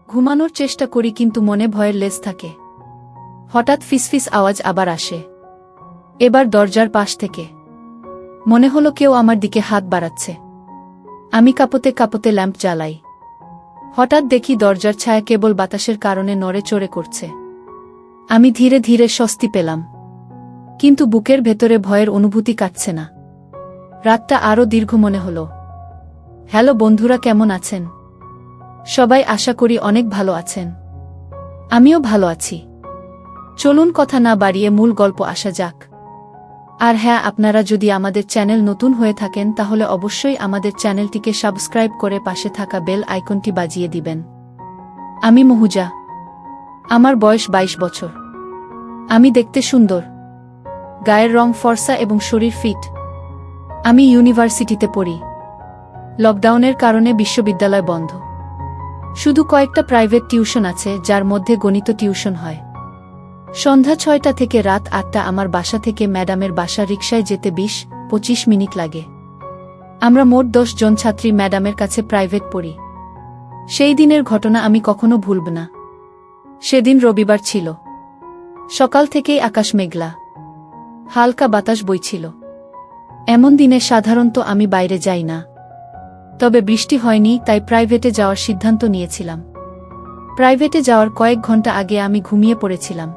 ঘুমানোর চেষ্টা করি কিন্তু মনে ভয়ের লেজ থাকে। হঠাৎ ফিসফিস আওয়াজ আবার আসে, এবার দরজার পাশ থেকে। মনে হলো কেউ আমার দিকে হাত বাড়াচ্ছে। আমি কাঁপতে কাঁপতে ল্যাম্প জ্বালাই। হঠাৎ দেখি দরজার ছায়া কেবল বাতাসের কারণে নড়ে চড়ে করছে। আমি ধীরে ধীরে স্বস্তি পেলাম, কিন্তু বুকের ভেতরে ভয়ের অনুভূতি কাটছে না। রাতটা আরও দীর্ঘ মনে হলো। হ্যালো বন্ধুরা, কেমন আছেন সবাই? আশা করি অনেক ভালো আছেন। আমিও ভালো আছি। চলুন কথা না বাড়িয়ে মূল গল্প আসা যাক। আর হ্যাঁ, আপনারা যদি আমাদের চ্যানেল নতুন হয়ে থাকেন তাহলে অবশ্যই আমাদের চ্যানেলটিকে সাবস্ক্রাইব করে পাশে থাকা বেল আইকনটি বাজিয়ে দিবেন। আমি মহুজা। আমার বয়স 22 বছর। আমি দেখতে সুন্দর, গায়ের রং ফর্সা এবং শরীর ফিট। আমি ইউনিভার্সিটিতে পড়ি। লকডাউনের কারণে বিশ্ববিদ্যালয় বন্ধ। শুধু কয়েকটা প্রাইভেট টিউশন আছে, যার মধ্যে গণিত টিউশন হয়। সন্ধ্যা 6টা থেকে রাত 8টা আমার বাসা থেকে ম্যাডামের বাসা রিকশায় যেতে 20-25 মিনিট লাগে। আমরা মোট 10 জন ছাত্রী ম্যাডামের কাছে প্রাইভেট পড়ি। সেই দিনের ঘটনা আমি কখনো ভুলব না। সেদিন রবিবার ছিল। সকাল থেকেই আকাশ মেঘলা, হালকা বাতাস বইছিল। এমন দিনে সাধারণত আমি বাইরে যাই না, তবে বৃষ্টি হয়নি তাই প্রাইভেটে যাওয়ার সিদ্ধান্ত নিয়েছিলাম। প্রাইভেটে যাওয়ার কয়েক ঘন্টা আগে আমি ঘুমিয়ে পড়েছিলাম।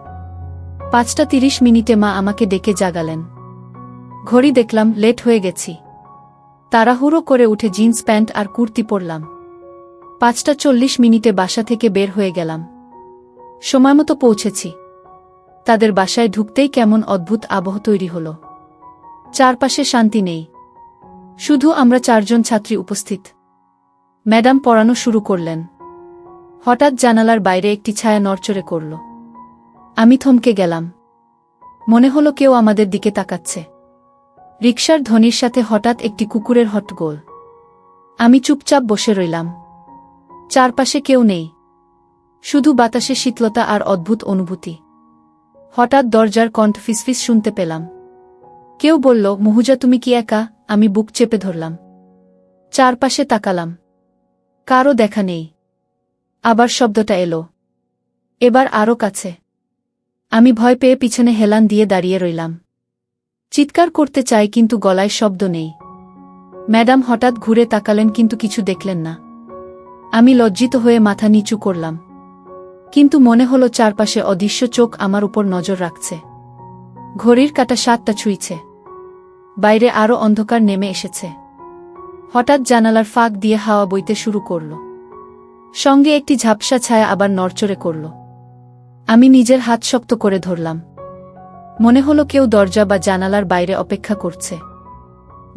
5:30 মা আমাকে ডেকে জাগালেন। ঘড়ি দেখলাম, লেট হয়ে গেছি। তাড়াহুড়ো করে উঠে জিন্স প্যান্ট আর কুর্তি পরলাম। 5:40 বাসা থেকে বের হয়ে গেলাম। সময়মতো পৌঁছেছি। তাদের বাসায় ঢুকতেই কেমন অদ্ভুত আবহ তৈরি হল। চারপাশে শান্তি নেই, শুধু আমরা 4 জন ছাত্রী উপস্থিত। ম্যাডাম পড়ানো শুরু করলেন। হঠাৎ জানালার বাইরে একটি ছায়া নড়চড়ে করল। আমি থমকে গেলাম। মনে হলো কেউ আমাদের দিকে তাকাচ্ছে। রিকশার ধ্বনির সাথে হঠাৎ একটি কুকুরের হট্টগোল। আমি চুপচাপ বসে রইলাম। চারপাশে কেউ নেই, শুধু বাতাসে শীতলতা আর অদ্ভুত অনুভূতি। হঠাৎ দরজার কণ্ঠ ফিসফিস শুনতে পেলাম। কেউ বলল, মহুজা তুমি কি একা? আমি বুক চেপে ধরলাম। চারপাশে তাকালাম, কারও দেখা নেই। আবার শব্দটা এলো, এবার আরও কাছে। আমি ভয় পেয়ে পিছনে হেলান দিয়ে দাঁড়িয়ে রইলাম। চিৎকার করতে চাই কিন্তু গলায় শব্দ নেই। ম্যাডাম হঠাৎ ঘুরে তাকালেন কিন্তু কিছু দেখলেন না। আমি লজ্জিত হয়ে মাথা নিচু করলাম, কিন্তু মনে হলো চারপাশে অদৃশ্য চোখ আমার উপর নজর রাখছে। ঘড়ির কাঁটা 7টা ছুঁইছে। বাইরে আরও অন্ধকার নেমে এসেছে। হঠাৎ জানালার ফাঁক দিয়ে হাওয়া বইতে শুরু করল। সঙ্গে একটি ঝাপসা ছায়া আবার নড়চড়ে করল। আমি নিজের হাত শক্ত করে ধরলাম। মনে হলো কেউ দরজা বা জানালার বাইরে অপেক্ষা করছে।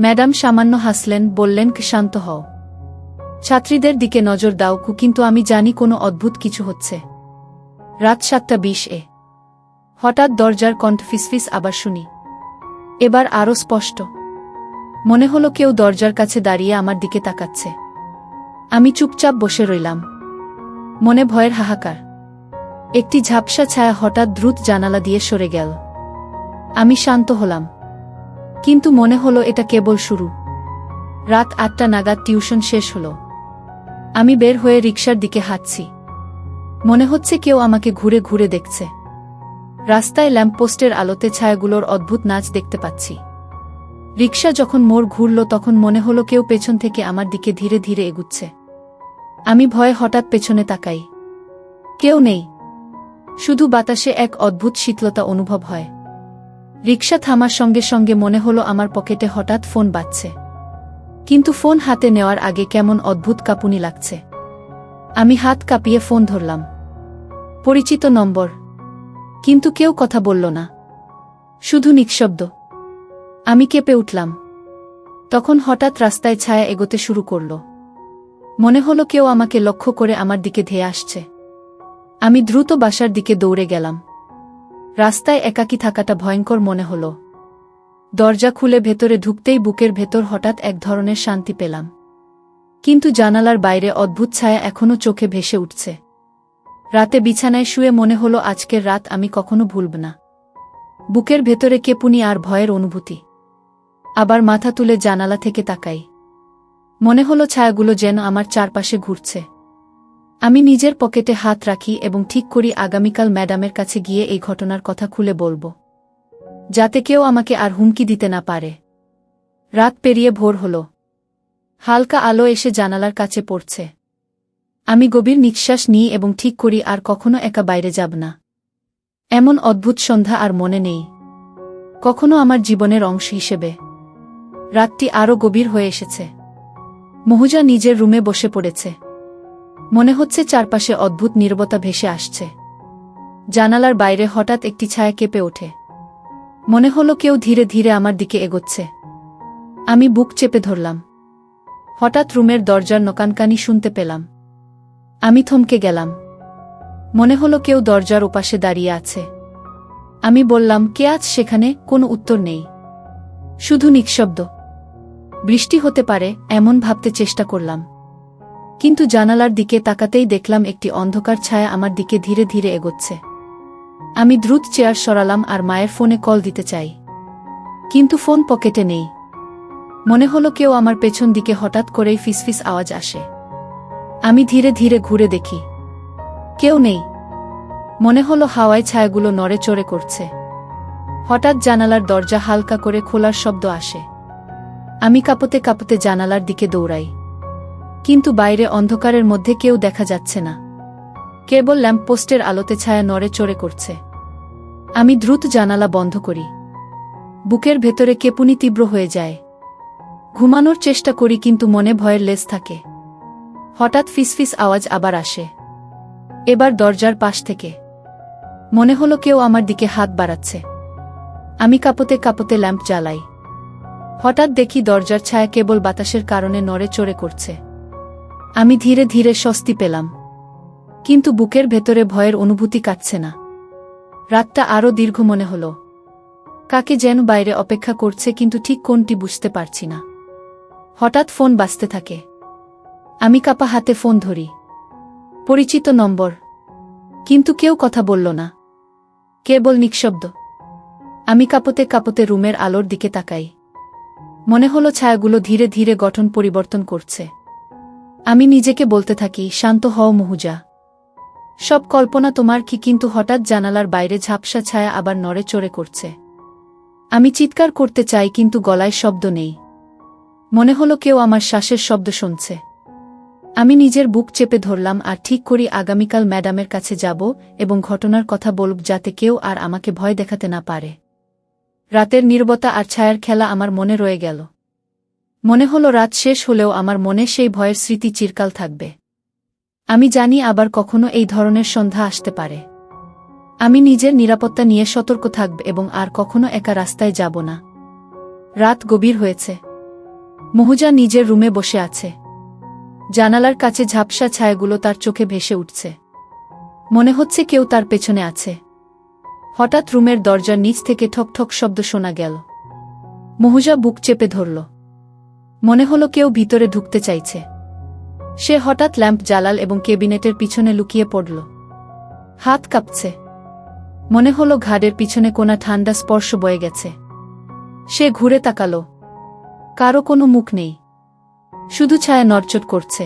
ম্যাডাম সামান্য হাসলেন, বললেন, শান্ত হও, ছাত্রীদের দিকে নজর দাও। কিন্তু আমি জানি কোনো অদ্ভুত কিছু হচ্ছে। রাত 7:20 হঠাৎ দরজার কণ্ঠ ফিসফিস আবার শুনি। এবার আরও স্পষ্ট। মনে হলো কেউ দরজার কাছে দাঁড়িয়ে আমার দিকে তাকাচ্ছে। আমি চুপচাপ বসে রইলাম, মনে ভয়ের হাহাকার। একটি ঝাপসা ছায়া হঠাৎ দ্রুত জানালা দিয়ে সরে গেল। আমি শান্ত হলাম, কিন্তু মনে হলো এটা কেবল শুরু। রাত 8টা নাগাদ টিউশন শেষ হলো। আমি বের হয়ে রিকশার দিকে হাঁটছি। মনে হচ্ছে কেউ আমাকে ঘুরে ঘুরে দেখছে। রাস্তায় ল্যাম্পপোস্টের আলোতে ছায়াগুলোর অদ্ভুত নাচ দেখতে পাচ্ছি। রিকশা যখন মোড় ঘুরল তখন মনে হলো কেউ পেছন থেকে আমার দিকে ধীরে ধীরে এগুচ্ছে। আমি ভয়ে হঠাৎ পেছনে তাকাই। কেউ নেই, শুধু বাতাসে এক অদ্ভুত শীতলতা অনুভব হয়। রিকশা থামার সঙ্গে সঙ্গে মনে হলো আমার পকেটে হঠাৎ ফোন বাজছে। কিন্তু ফোন হাতে নেওয়ার আগে কেমন অদ্ভুত কাঁপুনি লাগছে। আমি হাত কাঁপিয়ে ফোন ধরলাম। পরিচিত নম্বর, কিন্তু কেউ কথা বলল না, শুধু নিঃশব্দ। আমি কেঁপে উঠলাম। তখন হঠাৎ রাস্তায় ছায়া এগোতে শুরু করল। মনে হলো কেউ আমাকে লক্ষ্য করে আমার দিকে ধেয়ে আসছে। আমি দ্রুত বাসার দিকে দৌড়ে গেলাম। রাস্তায় একাকী থাকাটা ভয়ঙ্কর মনে হলো। দরজা খুলে ভেতরে ঢুকতেই বুকের ভেতর হঠাৎ এক ধরনের শান্তি পেলাম। কিন্তু জানালার বাইরে অদ্ভুত ছায়া এখনো চোখে ভেসে উঠছে। রাতে বিছানায় শুয়ে মনে হলো আজকের রাত আমি কখনো ভুলব না। বুকের ভেতরে কেঁপুনি আর ভয়ের অনুভূতি। আবার মাথা তুলে জানালা থেকে তাকাই। মনে হলো ছায়াগুলো যেন আমার চারপাশে ঘুরছে। আমি নিজের পকেটে হাত রাখি এবং ঠিক করি আগামীকাল ম্যাডামের কাছে গিয়ে এই ঘটনার কথা খুলে বলবো, যাতে কেউ আমাকে আর হুমকি দিতে না পারে। রাত পেরিয়ে ভোর হল। হালকা আলো এসে জানালার কাছে পড়ছে। আমি গভীর নিঃশ্বাস নিই এবং ঠিক করি আর কখনো একা বাইরে যাব না। এমন অদ্ভুত সন্ধ্যা আর মনে নেই কখনো আমার জীবনের অংশ হিসেবে। রাতটি আরও গভীর হয়ে এসেছে। মহুজা নিজের রুমে বসে পড়েছে। মনে হচ্ছে চারপাশে অদ্ভুত নীরবতা ভেসে আসছে। জানালার বাইরে হঠাৎ একটি ছায়া কেঁপে ওঠে। মনে হলো কেউ ধীরে ধীরে আমার দিকে এগোচ্ছে। আমি বুক চেপে ধরলাম। হঠাৎ রুমের দরজার নকানকানি শুনতে পেলাম। আমি থমকে গেলাম। মনে হলো কেউ দরজার ওপাশে দাঁড়িয়ে আছে। আমি বললাম, কে আছ সেখানে? কোনো উত্তর নেই, শুধু নিঃশব্দ। বৃষ্টি হতে পারে এমন ভাবতে চেষ্টা করলাম, কিন্তু জানালার দিকে তাকাতেই দেখলাম একটি অন্ধকার ছায়া আমার দিকে ধীরে ধীরে এগোচ্ছে। আমি দ্রুত চেয়ার সরালাম আর মায়ের ফোনে কল দিতে চাই, কিন্তু ফোন পকেটে নেই। মনে হলো কেউ আমার পেছন দিকে হঠাৎ করেই ফিসফিস আওয়াজ আসে। আমি ধীরে ধীরে ঘুরে দেখি, কেউ নেই। মনে হলো হাওয়ায় ছায়াগুলো নড়ে চড়ে করছে। হঠাৎ জানালার দরজা হালকা করে খোলার শব্দ আসে। আমি কাঁপতে কাঁপতে জানালার দিকে দৌড়াই, কিন্তু বাইরে অন্ধকারের মধ্যে কেউ দেখা যাচ্ছে না। কেবল ল্যাম্পপোস্টের আলোতে ছায়া নড়ে চড়ে করছে। আমি দ্রুত জানালা বন্ধ করি। বুকের ভেতরে কেঁপুনি তীব্র হয়ে যায়। ঘুমানোর চেষ্টা করি, কিন্তু মনে ভয়ের লেজ থাকে। হঠাৎ ফিসফিস আওয়াজ আবার আসে, এবার দরজার পাশ থেকে। মনে হলো কেউ আমার দিকে হাত বাড়াচ্ছে। আমি কাঁপতে কাঁপতে ল্যাম্প জ্বালাই। হঠাৎ দেখি দরজার ছায়া কেবল বাতাসের কারণে নড়ে চড়ে করছে। আমি ধীরে ধীরে স্বস্তি পেলাম, কিন্তু বুকের ভেতরে ভয়ের অনুভূতি কাটছে না। রাতটা আরও দীর্ঘ মনে হলো। কাকে যেন বাইরে অপেক্ষা করছে, কিন্তু ঠিক কোনটি বুঝতে পারছি না। হঠাৎ ফোন বাজতে থাকে। আমি কাঁপা হাতে ফোন ধরি। পরিচিত নম্বর, কিন্তু কেউ কথা বলল না, কেবল নিঃশব্দ। আমি কাঁপতে কাঁপতে রুমের আলোর দিকে তাকাই। মনে হলো ছায়াগুলো ধীরে ধীরে গঠন পরিবর্তন করছে। আমি নিজেকে বলতে থাকি, শান্ত হও মহুজা, সব কল্পনা তোমার কি। কিন্তু হঠাৎ জানালার বাইরে ঝাপসা ছায়া আবার নড়ে চড়ে করছে। আমি চিৎকার করতে চাই, কিন্তু গলায় শব্দ নেই। মনে হলো কেউ আমার শ্বাসের শব্দ শুনছে। আমি নিজের বুক চেপে ধরলাম আর ঠিক করি আগামীকাল ম্যাডামের কাছে যাব এবং ঘটনার কথা বলব, যাতে কেউ আর আমাকে ভয় দেখাতে না পারে। রাতের নীরবতা আর ছায়ার খেলা আমার মনে রয়ে গেল। মনে হলো রাত শেষ হলেও আমার মনে সেই ভয়ের স্মৃতি চিরকাল থাকবে। আমি জানি আবার কখনো এই ধরনের সন্ধ্যা আসতে পারে। আমি নিজের নিরাপত্তা নিয়ে সতর্ক থাকব এবং আর কখনো একা রাস্তায় যাব না। রাত গভীর হয়েছে। মহুজা নিজের রুমে বসে আছে। জানালার কাছে ঝাপসা ছায়াগুলো তার চোখে ভেসে উঠছে। মনে হচ্ছে কেউ তার পেছনে আছে। হঠাৎ রুমের দরজার নিচ থেকে ঠক ঠক শব্দ শোনা গেল। মহুজা বুক চেপে ধরল। মনে হলো কেউ ভিতরে ঢুকতে চাইছে। সে হঠাৎ ল্যাম্প জ্বালাল এবং কেবিনেটের পিছনে লুকিয়ে পড়ল। হাত কাঁপছে। মনে হলো ঘাড়ের পিছনে কোনা ঠান্ডা স্পর্শ বয়ে গেছে। সে ঘুরে তাকাল। কারো কোনো মুখ নেই, শুধু ছায়া নড়চড় করছে।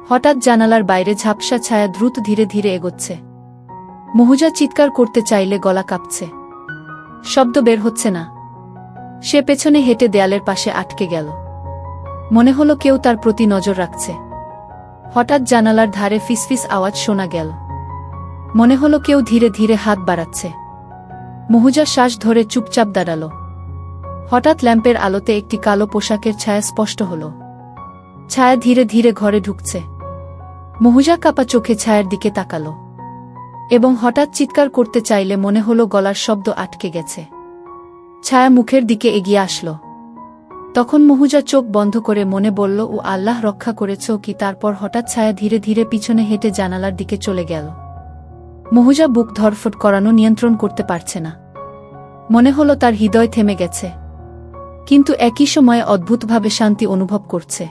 হঠাৎ জানালার বাইরে ঝাপসা ছায়া দ্রুত ধীরে ধীরে এগোচ্ছে। মহুজা চিৎকার করতে চাইলে গলা কাঁপছে, শব্দ বের হচ্ছে না। সে পেছনে হেঁটে দেয়ালের পাশে আটকে গেল। মনে হলো কেউ তার প্রতি নজর রাখছে। হঠাৎ জানালার ধারে ফিসফিস আওয়াজ শোনা গেল। মনে হলো কেউ ধীরে ধীরে হাত বাড়াচ্ছে। মহুজা শ্বাস ধরে চুপচাপ দাঁড়াল। হঠাৎ ল্যাম্পের আলোতে একটি কালো পোশাকের ছায়া স্পষ্ট হল। ছায়া ধীরে ধীরে ঘরে ঢুকছে। মহুজা কাঁপা চোখে ছায়ার দিকে তাকাল এবং হঠাৎ চিৎকার করতে চাইলে মনে হলো গলার শব্দ আটকে গেছে। ছায়া মুখের দিকে এগিয়ে আসল। তখন মহুজা চোখ বন্ধ করে মনে বলল, ও আল্লাহ, রক্ষা করেছ কি। তারপর হঠাৎ ছায়া ধীরে ধীরে পিছনে হেঁটে জানালার দিকে চলে গেল। মহুজা বুক ধরফট করানো নিয়ন্ত্রণ করতে পারছে না। মনে হলো তার হৃদয় থেমে গেছে, কিন্তু একই সময়ে অদ্ভুতভাবে শান্তি অনুভব করছে।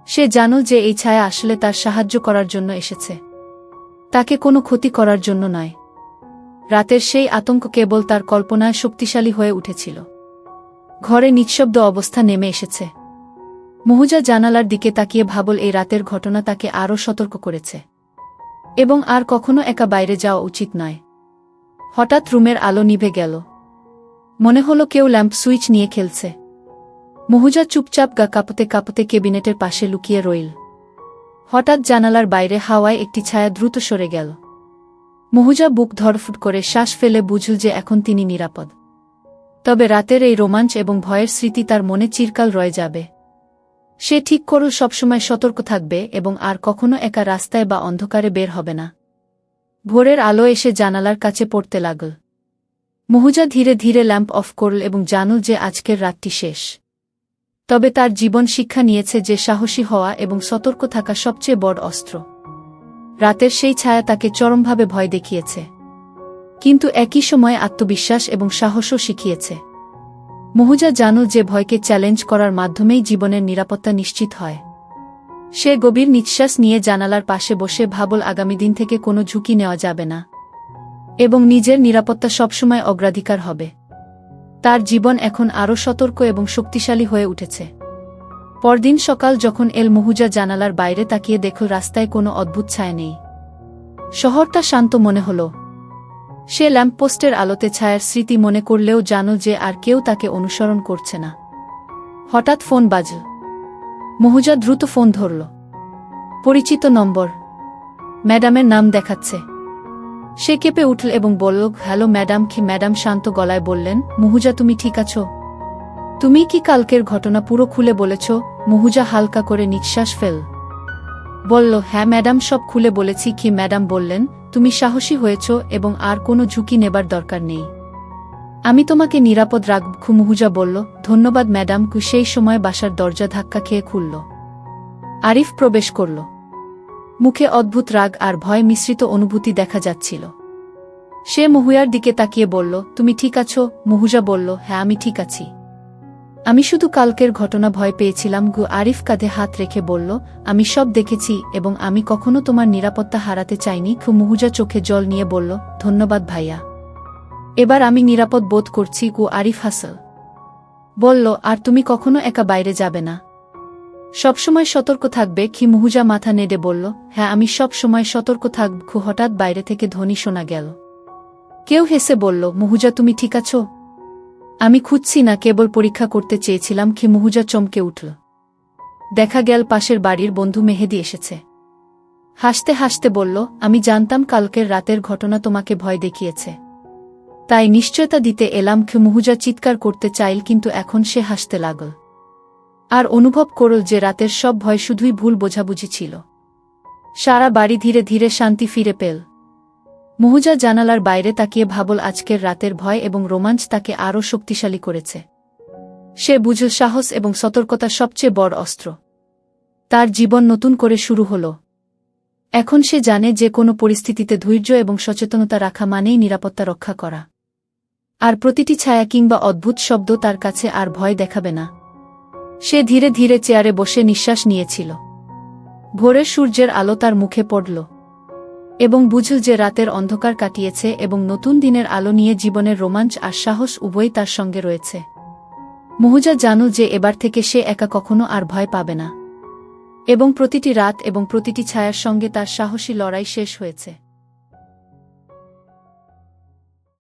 সে জানল যে এই ছায়া আসলে তার সাহায্য করার জন্য এসেছে, তাকে কোনো ক্ষতি করার জন্য নয়। রাতের সেই আতঙ্ক কেবল তার কল্পনায় শক্তিশালী হয়ে উঠেছিল। ঘরে নিঃশব্দ অবস্থা নেমে এসেছে। মহুজা জানালার দিকে তাকিয়ে ভাবল এই রাতের ঘটনা তাকে আরও সতর্ক করেছে এবং আর কখনো একা বাইরে যাওয়া উচিত নয়। হঠাৎ রুমের আলো নিভে গেল। মনে হলো কেউ ল্যাম্প সুইচ নিয়ে খেলছে। মহুজা চুপচাপ গা কাঁপতে কাঁপতে কেবিনেটের পাশে লুকিয়ে রইল। হঠাৎ জানালার বাইরে হাওয়ায় একটি ছায়া দ্রুত সরে গেল। মহুজা বুক ধড়ফড় করে শ্বাস ফেলে বুঝল যে এখন তিনি নিরাপদ। তবে রাতের এই রোমাঞ্চ এবং ভয়ের স্মৃতি তার মনে চিরকাল রয়ে যাবে। সে ঠিক করল সবসময় সতর্ক থাকবে এবং আর কখনো একা রাস্তায় বা অন্ধকারে বের হবে না। ভোরের আলো এসে জানালার কাছে পড়তে লাগল। মহুজা ধীরে ধীরে ল্যাম্প অফ করল এবং জানল যে আজকের রাতটি শেষ। তবে তার জীবন শিক্ষা নিয়েছে যে সাহসী হওয়া এবং সতর্ক থাকা সবচেয়ে বড় অস্ত্র। রাতের সেই ছায়া তাকে চরমভাবে ভয় দেখিয়েছে, কিন্তু একই সময়ে আত্মবিশ্বাস এবং সাহসও শিখিয়েছে। মহুজা জানল যে ভয়কে চ্যালেঞ্জ করার মাধ্যমেই জীবনের নিরাপত্তা নিশ্চিত হয়। সে গভীর নিঃশ্বাস নিয়ে জানালার পাশে বসে ভাবল আগামী দিন থেকে কোনো ঝুঁকি নেওয়া যাবে না এবং নিজের নিরাপত্তা সবসময় অগ্রাধিকার হবে। তার জীবন এখন আরও সতর্ক এবং শক্তিশালী হয়ে উঠেছে। পরদিন সকাল যখন মহুজা জানালার বাইরে তাকিয়ে দেখল রাস্তায় কোনো অদ্ভুত ছায়া নেই। শহরটা শান্ত মনে হল। সে ল্যাম্পপোস্টের আলোতে ছায়ার স্মৃতি মনে করলেও জানল যে আর কেউ তাকে অনুসরণ করছে না। হঠাৎ ফোন বাজল। মহুজা দ্রুত ফোন ধরল। পরিচিত নম্বর। ম্যাডামের নাম দেখাচ্ছে। সে কেঁপে উঠল এবং বলল, হ্যালো ম্যাডাম। ম্যাডাম শান্ত গলায় বললেন, মহুজা তুমি ঠিক আছো? তুমি কি কালকের ঘটনা পুরো খুলে বলেছ? মহুজা হালকা করে নিঃশ্বাস ফেল। বলল, হ্যাঁ ম্যাডাম, সব খুলে বলেছি। ম্যাডাম বললেন, তুমি সাহসী হয়েছ এবং আর কোনো ঝুঁকি নেবার দরকার নেই। আমি তোমাকে নিরাপদ রাখব। মহুজা বলল, ধন্যবাদ ম্যাডাম। সেই সময় বাসার দরজা ধাক্কা খেয়ে খুলল। আরিফ প্রবেশ করল। মুখে অদ্ভুত রাগ আর ভয় মিশ্রিত অনুভূতি দেখা যাচ্ছিল। সে মহুয়ার দিকে তাকিয়ে বলল, তুমি ঠিক আছো? মহুজা বলল, হ্যাঁ আমি ঠিক আছি। আমি শুধু কালকের ঘটনা ভয় পেয়েছিলাম। আরিফ কাঁধে হাত রেখে বলল, আমি সব দেখেছি এবং আমি কখনো তোমার নিরাপত্তা হারাতে চাইনি। মহুজা চোখে জল নিয়ে বলল, ধন্যবাদ ভাইয়া। এবার আমি নিরাপদ বোধ করছি। আরিফ হাসল। বলল, আর তুমি কখনো একা বাইরে যাবে না? সবসময় সতর্ক থাকবে? মহুজা মাথা নেড়ে বলল, হ্যাঁ আমি সব সময় সতর্ক থাকব। হঠাৎ বাইরে থেকে ধ্বনি শোনা গেল। কেউ হেসে বলল, মহুজা তুমি ঠিক আছো? আমি খুঁজছি না, কেবল পরীক্ষা করতে চেয়েছিলাম। মহুজা চমকে উঠল। দেখা গেল পাশের বাড়ির বন্ধু মেহেদি এসেছে। হাসতে হাসতে বলল, আমি জানতাম কালকের রাতের ঘটনা তোমাকে ভয় দেখিয়েছে, তাই নিশ্চয়তা দিতে এলাম। মহুজা চিৎকার করতে চাইল, কিন্তু এখন সে হাসতে লাগল আর অনুভব করল যে রাতের সব ভয় শুধুই ভুল বোঝাবুঝি ছিল। সারা বাড়ি ধীরে ধীরে শান্তি ফিরে পেল। মহুজা জানালার বাইরে তাকিয়ে ভাবল আজকের রাতের ভয় এবং রোমাঞ্চ তাকে আরও শক্তিশালী করেছে। সে বুঝল সাহস এবং সতর্কতা সবচেয়ে বড় অস্ত্র। তার জীবন নতুন করে শুরু হল। এখন সে জানে যে কোনো পরিস্থিতিতে ধৈর্য এবং সচেতনতা রাখা মানেই নিরাপত্তা রক্ষা করা। আর প্রতিটি ছায়া কিংবা অদ্ভুত শব্দ তার কাছে আর ভয় দেখাবে না। সে ধীরে ধীরে চেয়ারে বসে নিঃশ্বাস নিয়েছিল। ভোরের সূর্যের আলো তার মুখে পড়ল এবং বুঝল যে রাতের অন্ধকার কাটিয়েছে এবং নতুন দিনের আলো নিয়ে জীবনের রোমাঞ্চ আর সাহস উভয়ই তার সঙ্গে রয়েছে। মহুজা জানল যে এবার থেকে সে একা কখনো আর ভয় পাবে না এবং প্রতিটি রাত এবং প্রতিটি ছায়ার সঙ্গে তার সাহসী লড়াই শেষ হয়েছে।